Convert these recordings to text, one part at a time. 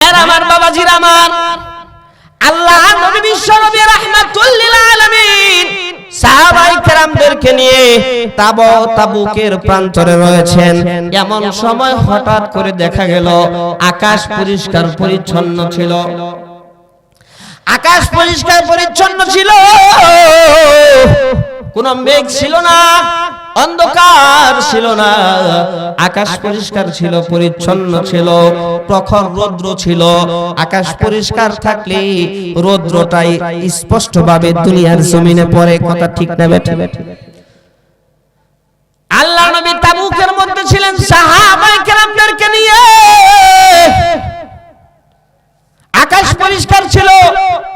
আমার বাবাজির আমার আল্লাহ নবী বিশ্ব নবী রাহমাতুল লিল আলামিন সাহাবায়ে কেরামদেরকে নিয়ে তাবুকের প্রান্তরে রয়েছেন। এমন সময় হঠাৎ করে দেখা গেল আকাশ পরিষ্কার পরিচ্ছন্ন ছিল। আকাশ পরিষ্কার পরিচ্ছন্ন ছিল, কোনো মেঘ ছিল না, অন্ধকার ছিল না, আকাশ পরিষ্কার ছিল, পরিচ্ছন্ন ছিল, প্রখর রৌদ্র ছিল। আকাশ পরিষ্কার থাকলে রৌদ্রটাই স্পষ্টভাবে দুনিয়ার জমিনে পড়ে। কথা ঠিক না বেটা? আল্লাহ নবী তাবুকের মধ্যে ছিলেন সাহাবায়ে কেরামদেরকে নিয়ে। আকাশ পরিষ্কার ছিল,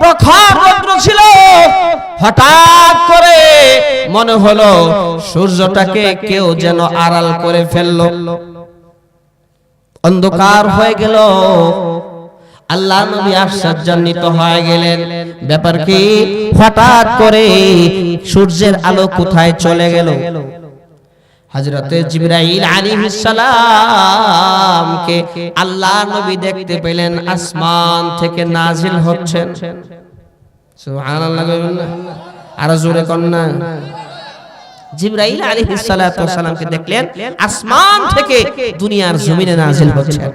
প্রখর রৌদ্র ছিল। হঠাৎ করে মনে হলো সূর্যটাকে কেউ যেন আড়াল করে ফেললো, অন্ধকার হয়ে গেল। আল্লাহ নবী আশ্চর্যান্বিত হয়ে গেলেন, ব্যাপার কি? হঠাৎ করে সূর্যের আলো কোথায় চলে গেল? হযরতে জিবরাইল আলাইহিস সালামকে আল্লাহ নবী দেখতে পেলেন আসমান থেকে নাজিল হচ্ছেন। সুবহানাল্লাহ, আর জোরে কন্যা। জিবরাইল আলাইহিস সালাতু ওয়াস সালামকে দেখলেন আসমান থেকে দুনিয়ার জমিনে নাজিল হচ্ছেন।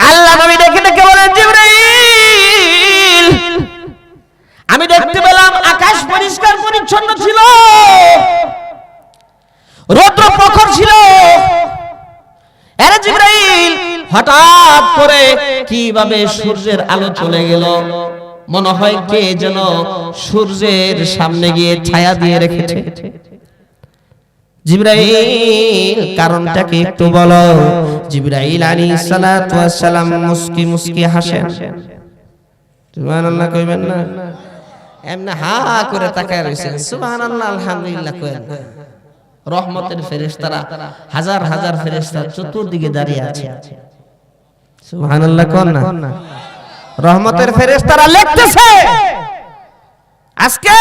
আল্লাহ নবী দেখে দেখে বলেন, জিবরাইল, আমি দেখতে পেলাম আকাশ পরিষ্কার পরিচ্ছন্ন ছিল, রৌদ্র প্রখর ছিল। আরে জিবরাইল, হঠাৎ করে কিভাবে সূর্যের আলো চলে গেল? মনে হয় কে যেন সূর্যের সামনে গিয়ে ছায়া দিয়ে রেখেছে। জিবরাইল, কারণটা কি একটু বলো? জিবরাইল আলাইহিস সালাতু ওয়াস সালাম মুস্কি মুস্কি হাসেন। সুবহানাল্লাহ কইবেন না? এমনি হা করে তাকায় রইছেন। সুবহানাল্লাহ, আলহামদুলিল্লাহ কইেন না। রহমতের ফেরেশতারা, হাজার হাজার ফেরেশতা চতুর্দিকে দাঁড়িয়ে আছে। সুবহানাল্লাহ কোন না? রহমতের ফেরেশতারা লিখতেছে আজকে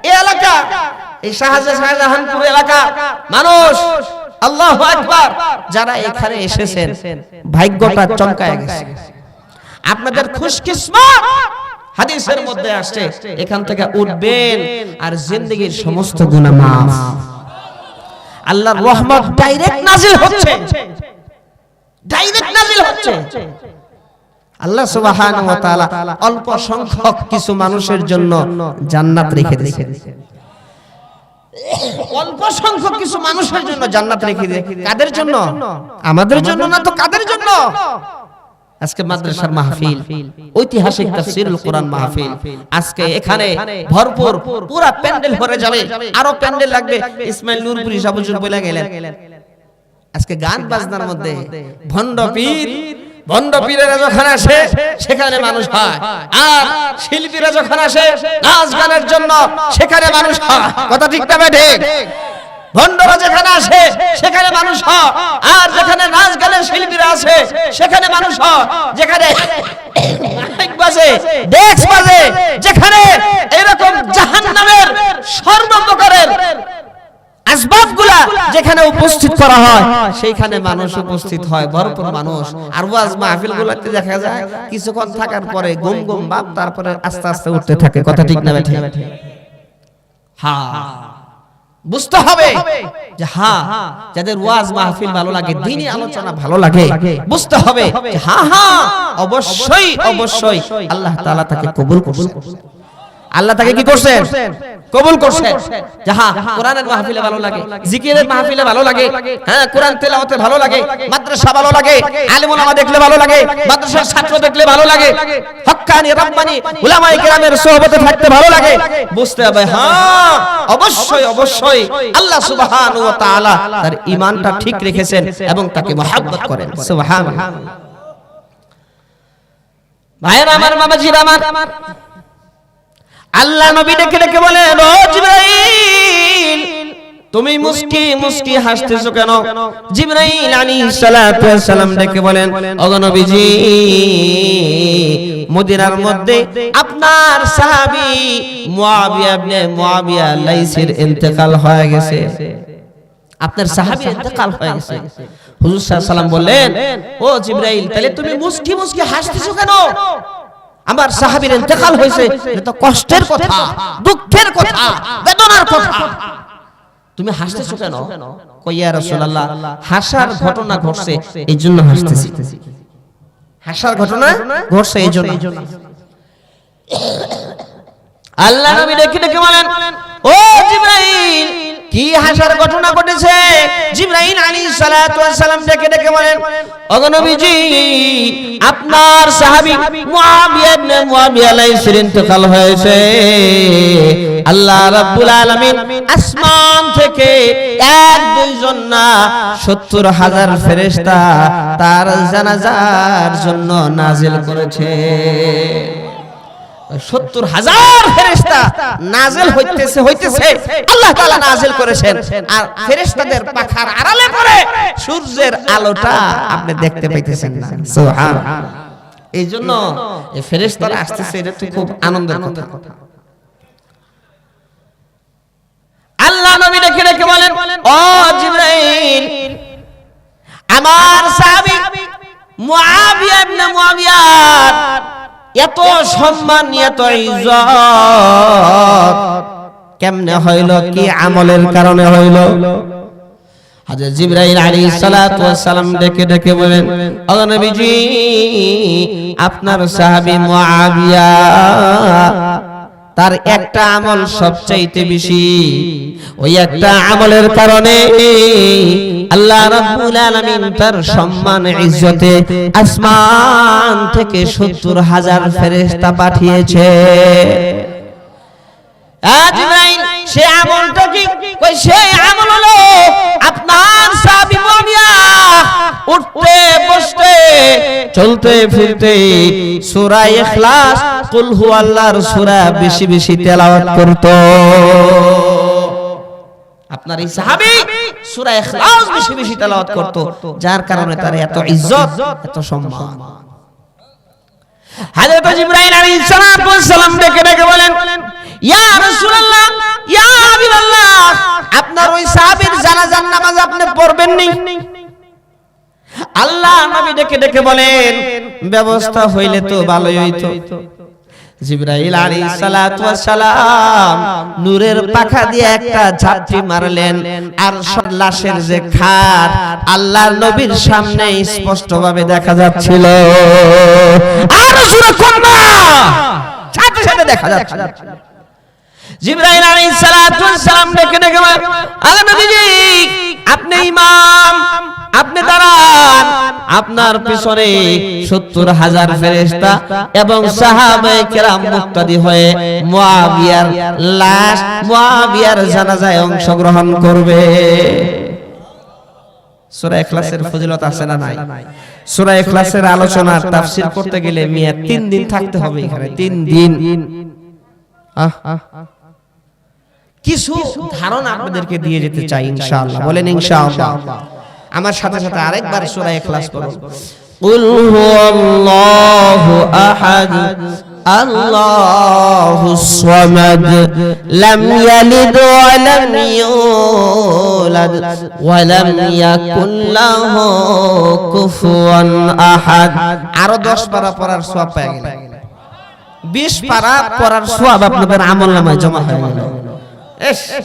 এই এলাকা, এই শাহজাহানপুর এলাকা মানুষ, আল্লাহু আকবার, যারা এখানে এসেছেন ভাগ্যটা চমকায় গেছে। আপনাদের খুশকিসমত, হাদিসের মধ্যে আসছে, এখান থেকে উঠবেন আর জিন্দেগীর সমস্ত গুনাহ মাফ। আল্লাহর রহমত ডাইরেক্ট নাজিল হচ্ছে, ডাইরেক্ট নাজিল হচ্ছে। আল্লাহ সুবহানাহু ওয়া তাআলা অল্প সংখ্যক কিছু মানুষের জন্য জান্নাত রেখে দিয়েছেন। অল্প সংখ্যক কিছু মানুষের জন্য জান্নাত রেখে দিয়েছেন। কাদের জন্য? আমাদের জন্য না তো কাদের জন্য? আজকে মাদ্রাসার মাহফিল, ঐতিহাসিক তাফসীরুল কোরআন মাহফিল, আজকে এখানে ভরপুর, পুরো প্যান্ডেল ভরে যাবে, আরো প্যান্ডেল লাগবে। ইসমাইল নূরপুরি সাহেব হুজুর বলে গেলেন আজকে গান বাজনার মধ্যে ভণ্ড পীরেরা যখন আসে সেখানে মানুষ হয়, আর শিল্পীরা যখন আসে নাচ গানের জন্য সেখানে মানুষ হয়। কথা ঠিক না ঠিক? ভণ্ডরা যেখানে আসে সেখানে মানুষ হয়, আর যেখানে নাচ গানের শিল্পীরা আছে সেখানে মানুষ হয়। যেখানে মাইক বাজে, ডেস্ক বাজে, যেখানে এরকম জাহান্নামের সর্বপ্রকারের আসবাবগুলা যেখানে উপস্থিত করা হয় সেইখানে মানুষ উপস্থিত হয়, ভরপুর মানুষ। আর ওয়াজ মাহফিলগুলোতে দেখা যায় কিছুক্ষণ থাকার পরে গুম গুম ভাব, তারপরে আস্তে আস্তে উঠতে থাকে। কথা ঠিক না ঠিক? হ্যাঁ, বুঝতে হবে যে হ্যাঁ, যাদের ওয়াজ মাহফিল ভালো লাগে, দ্বীনি আলোচনা ভালো লাগে, বুঝতে হবে যে হ্যাঁ হ্যাঁ অবশ্যই অবশ্যই আল্লাহ তাআলা তাকে কবুল করবেন। আল্লাহ তাকে কি করছেন? কবুল করছেন। হ্যাঁ, কোরআনের মাহফিলে ভালো লাগে, জিকিরের মাহফিলে ভালো লাগে, হ্যাঁ, কোরআন তেলাওয়াতে ভালো লাগে, মাদ্রাসা ভালো লাগে, আলেম ওলামা দেখলে ভালো লাগে, মাদ্রাসার ছাত্র দেখলে ভালো লাগে, হক্কানি রাব্বানি উলামায়ে কেরামের সোহবতে থাকতে ভালো লাগে। বুঝতে হবে হ্যাঁ অবশ্যই অবশ্যই আল্লাহ সুবহানাহু ওয়া তাআলা তার ঈমানটা ঠিক রেখেছেন এবং তাকে মহব্বত করেন। সুবহানাল্লাহ। ভাইরা আমার, বাবাজিরা আমার, আল্লাহ নবী ডেকে ডেকে বলেন, ও জিবরাইল, তুমি মুস্কি মুস্কি হাসতেছো কেন? জিবরাইল আলাইহিস সালাতু ওয়াস সালাম ডেকে বলেন, ও নবীজি, মদিনার মধ্যে আপনার সাহাবী মুআবিয়া ইবনে মুআবিয়া লাইসির ইন্তেকাল হয়ে গেছে। আপনার সাহাবী ইন্তেকাল হয়ে গেছে। হুজুর সাল্লাল্লাহু আলাইহি সাল্লাম বললেন, ও জিবরাইল, তাহলে তুমি মুস্কি মুস্কি হাসতেছো কেন? আমার সাহাবীর ইন্তেকাল হয়েছে, এটা তো কষ্টের কথা, দুঃখের কথা, বেদনার কথা, তুমি হাসতেছো কেন? কই ইয়া রাসূলুল্লাহ, হাসার ঘটনা ঘটছে এইজন্য হাসতেছি। হাসার ঘটনা ঘটছে এইজন্য। আল্লাহ নবী ডেকে ডেকে বলেন, ও জিবরাইল, কি হাসার ঘটনা ঘটেছে? জিবরাইল আলাইহিস সালাতু ওয়াস সালাম ডেকে ডেকে বলেন, ওগো নবীজি, আপনার সাহাবী মুআবিয়া ইবনে মুআবিয়া আলাইহিস ইন্তেকাল হয়েছে। আল্লাহ রাব্বুল আলামিন আসমান থেকে 1-2 জন না 70,000 ফেরেশতা তার জানাজার জন্য নাজিল করেছে। 70,000 ফেরেশতা নাজিল হইতেছে আল্লাহ তাআলা নাজিল করেছেন। আর ফেরেশতাদের পাখার আড়ালে পড়ে সূর্যের আলোটা আপনি দেখতে পাইতেছেন না। সুবহানাল্লাহ। এইজন্য এই ফেরেশতারা আসতেছে, এটা তো খুব আনন্দের কথা। আল্লাহ নবী ডেকে ডেকে বলেন, ও জিবরাইল, আমার সাহাবী মুআবিয়া ইবনে মুআবিয়া এত সম্মান, এত ইজ্জত কেমনে হইল? কি আমলের কারণে হইল? হযরত জিবরাইল আলাইহিস সালাতু ওয়াস সালাম ডেকে ডেকে বলেন, ও নবীজি, আপনার সাহাবী মুআবিয়া তার একটা আমল সবচাইতে বেশি, ওই একটা আমলের কারণে আল্লাহ রাব্বুল আলামিন তার সম্মান ইজ্জতে আসমান থেকে 70,000 ফেরেশতা পাঠিয়েছে। জিবরাইল, সেই আমলটা কি? কই সেই আমল হলো আপনার সাহাবী মুআবিয়া উঠতে বসতে চলতে ফিরতে সূরা ইখলাস, কুল হুয়াল্লাহর সূরা বেশি বেশি তেলাওয়াত করত। আপনার এই সাহাবী সূরা ইখলাস বেশি বেশি তেলাওয়াত করত, যার কারণে তার এত ইজ্জত, এত সম্মান। হযরত জিবরাইল আলাইহিস সালাতু ওয়াস সালাম ডেকে ডেকে বলেন, ইয়া রাসূলুল্লাহ, ইয়া হাবিবাল্লাহ, আপনার ওই সাহাবীর জানাজার নামাজ আপনি পড়বেন নি? আল্লাহ নবী ডেকে ডেকে বলেন, ব্যবস্থা হইলে তো ভালোই হইতো। জিবরাইল আলাইহিস সালাতু ওয়াস সালাম নূরের পাখা দিয়ে একটা ঝাপটি মারলেন, আর লাশের যে খাট আল্লাহর নবীর সামনে স্পষ্টভাবে দেখা যাচ্ছিল। আর সূরা কন্যা সাথে সাথে দেখা যাচ্ছিল। জিবরাইল আলাইহিস সালাতু ওয়াস সালাম ডেকে ডেকে বলেন, আল্লাহ নবীজি, আপনি ইমাম, আপনি দাঁড়ান, আপনার পিছনে 70,000 ফেরেশতা এবং সাহাবায়ে কেরাম মুক্তাদি হয়ে মুআবিয়ার লাশ, মুআবিয়ার জানাজায় অংশগ্রহণ করবে। সূরা ইখলাসের ফজিলত আছে না নাই? সূরা ইখলাসের আলোচনা তাফসীর করতে গেলে মিয়া 3 দিন থাকতে হবে এখানে, 3 দিন। কিছু ধারণা আপনাদেরকে দিয়ে যেতে চাই ইনশাআল্লাহ। বলেন ইনশাআল্লাহ। আমার সাথে সাথে আরেকবার সূরা ইখলাস পড়ুন। কুল হুয়াল্লাহু আহাদ, আল্লাহুস সামাদ, লাম ইয়ালিদ ওয়া লাম ইউলাদ ওয়া লাম ইয়াকুল লাহু কুফুয়ান আহাদ। আরো 10 পারা পড়ার সওয়াব পেয়ে গেলেন। 20 পারা পড়ার সওয়াব আপনাদের আমলনামায় জমা হয়ে গেল।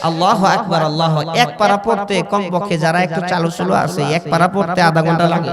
আল্লাহু আকবার, আল্লাহু। এক পারা পড়তে কমপক্ষে যারা একটু চালু আছে, এক পারা পড়তে আধা ঘন্টা লাগে।